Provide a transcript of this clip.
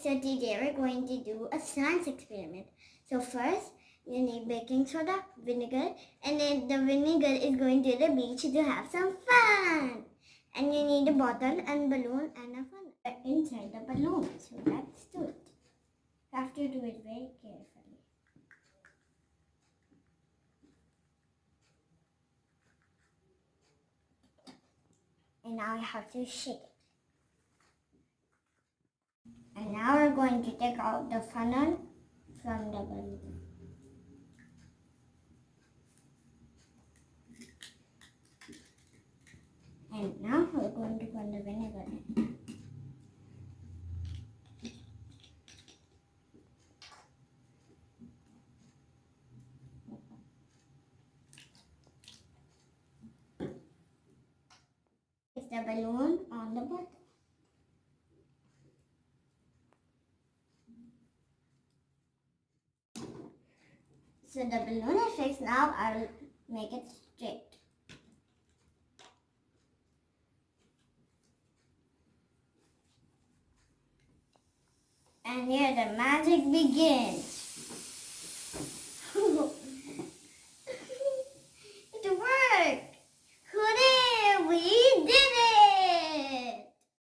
so today we're going to do a science experiment. So first, you need baking soda, vinegar, and then the vinegar is going to the beach to have some fun. And you need a bottle and balloon and a funnel inside the balloon. So let's do it. You have to do it very carefully. And now you have to shake it. And now we're going to take out the funnel from the balloon. And now we're going to put the vinegar in. Place the balloon on the bottom. So the balloon is fixed. Now I'll make it straight. And here the magic begins.